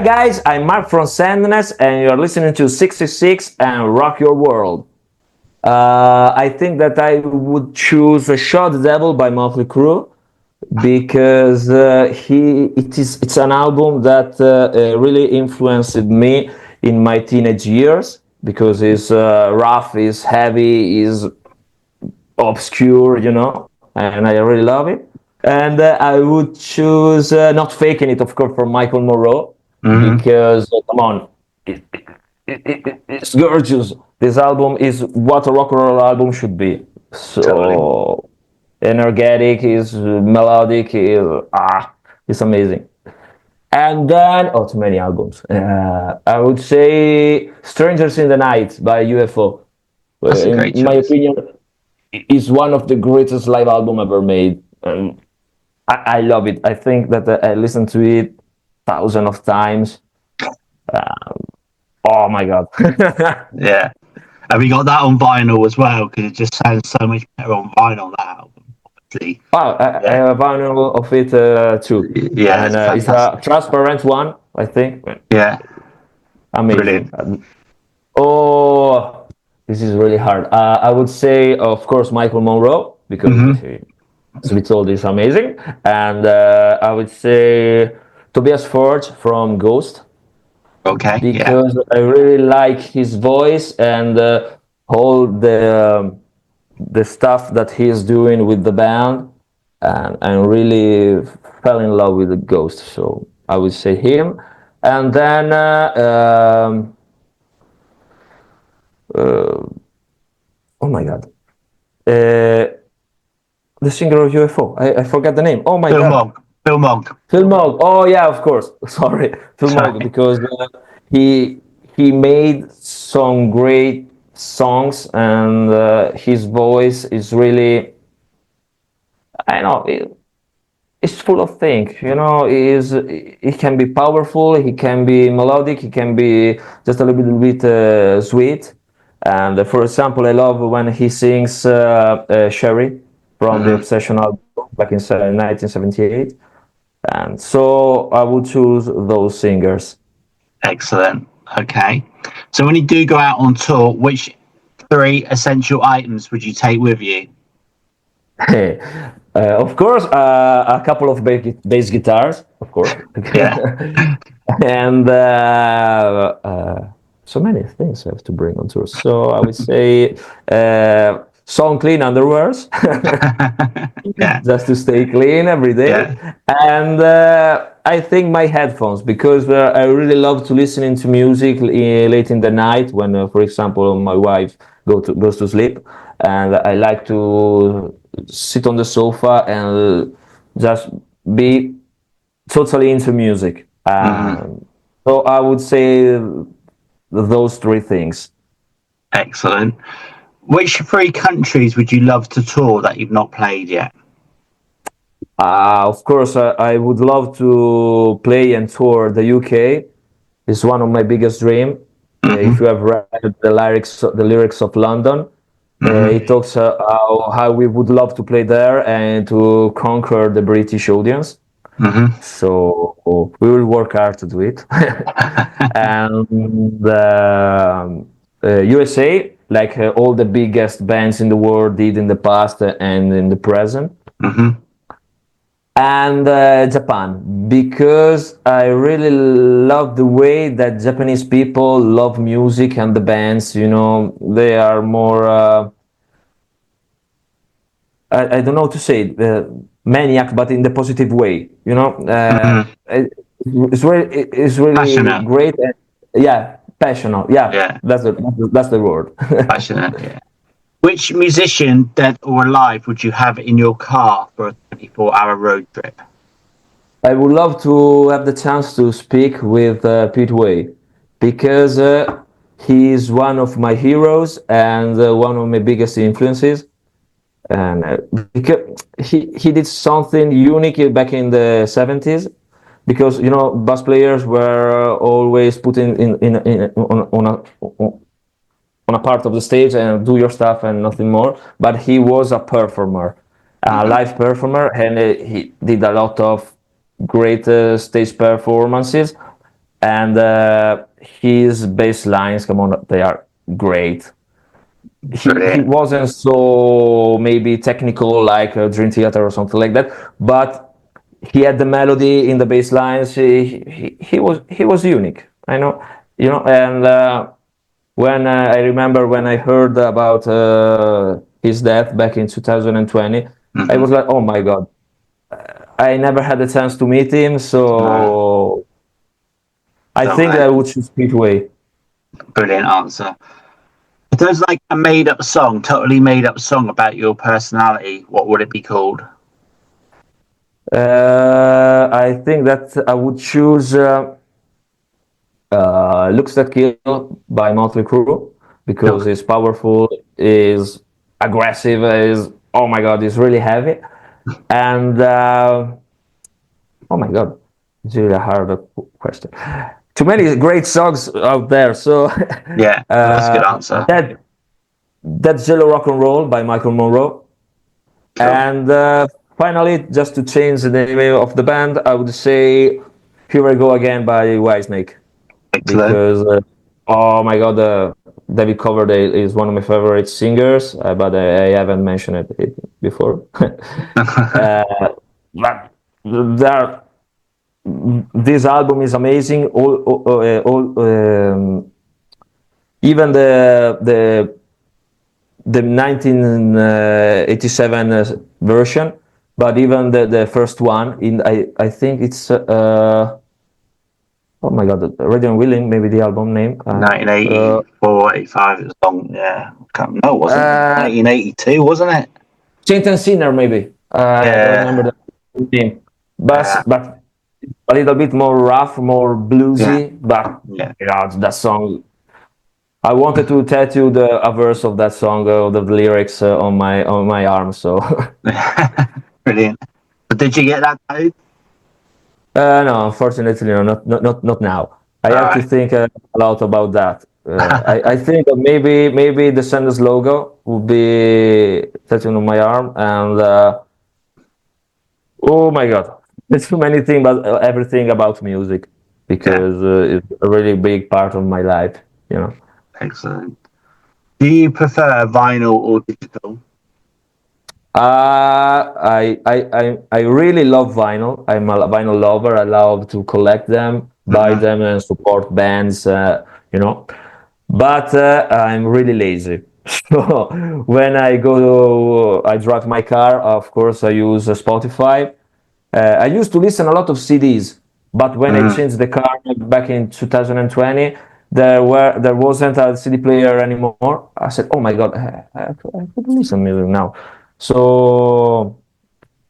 guys, I'm Mark from Sandness, and you're listening to 66 and Rock Your World. I think that I would choose a Shot the Devil by Mötley Crüe because it's an album that really influenced me in my teenage years because it's rough, it's heavy, it's obscure, and I really love it. And I would choose Not Faking It, of course, from Michael Monroe, because, come on, it's gorgeous. This album is what a rock and roll album should be. So totally. Energetic, is melodic, it's amazing. And then, too many albums. I would say Strangers in the Night by UFO. That's a great choice. In my opinion, is one of the greatest live album ever made. I love it. I think that I listened to it thousands of times. Oh my god! Yeah, have you got that on vinyl as well? Because it just sounds so much better on vinyl. That album, obviously. I have a vinyl of it too. Yeah, and it's a transparent one, I think. Yeah, amazing. This is really hard. I would say, of course, Michael Monroe because. Sweet Soul is amazing, and I would say Tobias Forge from Ghost. Okay. Because I really like his voice and all the stuff that he is doing with the band, and I really fell in love with the Ghost. So I would say him, and then oh my god. The singer of UFO. I forgot the name. Oh my god. Phil Mogg. Phil Mogg. Oh yeah, of course. Sorry, Phil Mogg, because he made some great songs, and his voice is really, I know, it's full of things. It can be powerful. He can be melodic. He can be just a little bit sweet. And for example, I love when he sings Sherry from the Obsession album back in 1978. And so I would choose those singers. Excellent. Okay. So when you do go out on tour, which 3 essential items would you take with you? Of course, a couple of bass guitars, of course. Yeah. And so many things I have to bring on tour. So I would say some clean underwears, just to stay clean every day. Yeah. And I think my headphones, because I really love to listen to music late in the night when, for example, my wife goes to sleep, and I like to sit on the sofa and just be totally into music. So I would say those 3 things. Excellent. Which 3 countries would you love to tour that you've not played yet? Of course, I would love to play and tour the UK. It's one of my biggest dreams. If you have read the lyrics of London, it talks how we would love to play there and to conquer the British audience. So we will work hard to do it. And USA, like all the biggest bands in the world did in the past and in the present. And Japan, because I really love the way that Japanese people love music and the bands. They are more I don't know how to say it, maniac, but in the positive way. It's really passionate. Great. Passionate. Yeah. That's the word. Passionate. Yeah. Which musician, dead or alive, would you have in your car for a 24-hour road trip? I would love to have the chance to speak with Pete Way, because he is one of my heroes and one of my biggest influences. And because he did something unique back in the 70s, because bass players were always put on a part of the stage and do your stuff and nothing more. But he was a performer, a live performer, and he did a lot of great stage performances. and his bass lines, come on, they are great. He wasn't so maybe technical like Dream Theater or something like that, but he had the melody in the bass lines. He was unique. I know, and when I remember when I heard about his death back in 2020, I was like, oh my god, I never had the chance to meet him, so I think I would choose Speedway. Brilliant answer. If there's like a made up song, totally made up song about your personality, what would it be called? I think that I would choose Looks That Kill by Mötley Crüe because it's powerful, is aggressive, is, oh my god, it's really heavy. And oh my god, it's really a hard question. Too many great songs out there. So yeah, that's a good answer. That's Jello Rock and Roll by Michael Monroe. Cool. And finally, just to change the name of the band, I would say Here I Go Again by Whitesnake. Excellent. Because oh my god, David Coverdale is one of my favorite singers, but I haven't mentioned it before. But this album is amazing. Even the 1987 version, but even the first one, I think it's oh my god, Ready and Willing, maybe the album name. 1984, 85, it was long, yeah. No, it wasn't. 1982, wasn't it? Saint and Sinner, maybe. I don't remember the name. But a little bit more rough, more bluesy, but that song. I wanted to tattoo a verse of that song, the lyrics on my arm. So brilliant. But did you get that tattooed? No, unfortunately, no, not now. I have to think a lot about that. I think that maybe the Sandness logo would be tattooed on my arm, and oh my god, there's too many things, but everything about music because it's a really big part of my life. Excellent. Do you prefer vinyl or digital? I really love vinyl. I'm a vinyl lover. I love to collect them, buy them, and support bands. But I'm really lazy. So when I drive my car. Of course, I use Spotify. I used to listen a lot of CDs, but when I changed the car back in 2020. There wasn't a CD player anymore. I said, "Oh my god, I could listen music now." So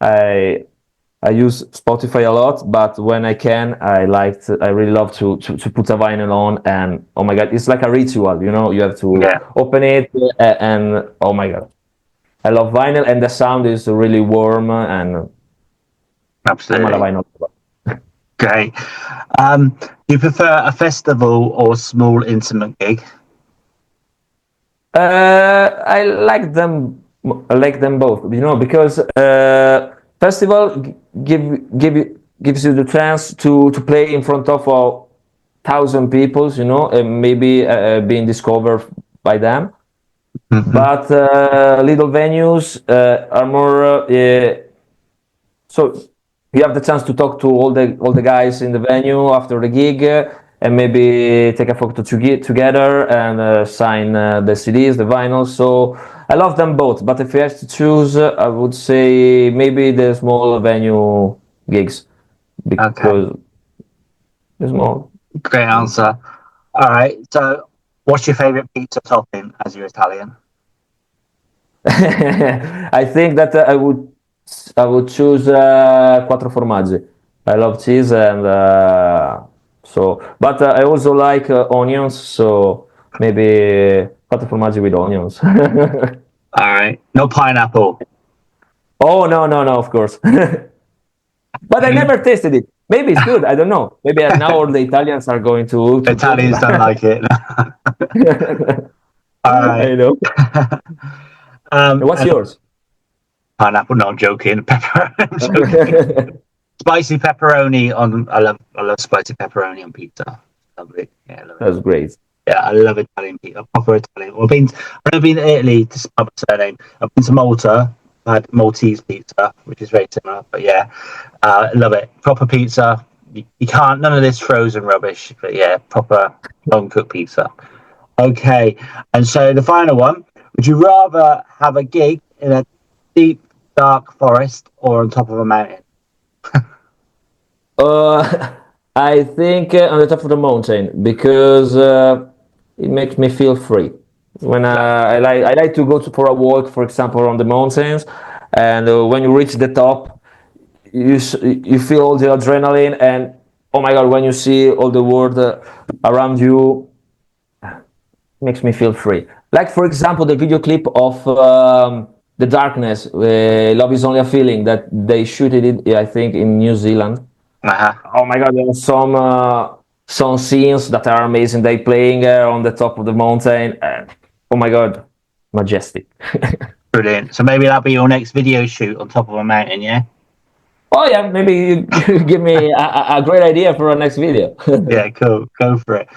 I use Spotify a lot, but when I can, I really love to put a vinyl on, and oh my god, it's like a ritual. You have to open it, and oh my god, I love vinyl, and the sound is really warm, and absolutely. I'm a vinyl. Great. Do you prefer a festival or small intimate gig? I like them. I like them both. Because festival gives you the chance to play in front of 1,000 people. And maybe being discovered by them. But little venues are more. So you have the chance to talk to all the guys in the venue after the gig, and maybe take a photo together and sign the CDs, the vinyls. So I love them both, but if you have to choose, I would say maybe the small venue gigs because there's more. Great answer. All right. So, what's your favorite pizza topping as you're Italian? I think that I would choose quattro formaggi. I love cheese and but I also like onions, so maybe quattro formaggi with onions. All right, no pineapple. Oh no, of course. But I never tasted it. Maybe it's good. I don't know. Maybe now all the Italians are going to Italians don't like it. All right. I know. What's yours? Pineapple. No, I'm joking. Pepper. I'm joking. Spicy pepperoni on. I love spicy pepperoni on pizza. Lovely. Yeah, I love it. That's great. Yeah, I love Italian pizza. Proper Italian. I've never been to Italy to spell my surname. I've been to Malta. I had Maltese pizza, which is very similar. But yeah, love it. Proper pizza. You can't. None of this frozen rubbish. But yeah, proper home cooked pizza. Okay, and so the final one: would you rather have a gig in a deep, dark forest or on top of a mountain? I think on the top of the mountain because it makes me feel free. When I like to go for a walk, for example, on the mountains, and when you reach the top, you feel all the adrenaline, and oh my god, when you see all the world around you, makes me feel free. Like for example, the video clip of The Darkness, Love Is Only a Feeling, that they shot it, I think, in New Zealand. Uh-huh. Oh my god, there are some scenes that are amazing. They playing on the top of the mountain. Oh my god, majestic. Brilliant. So maybe that'll be your next video shoot on top of a mountain, yeah? Oh yeah, maybe you give me a great idea for our next video. Yeah, cool. Go for it.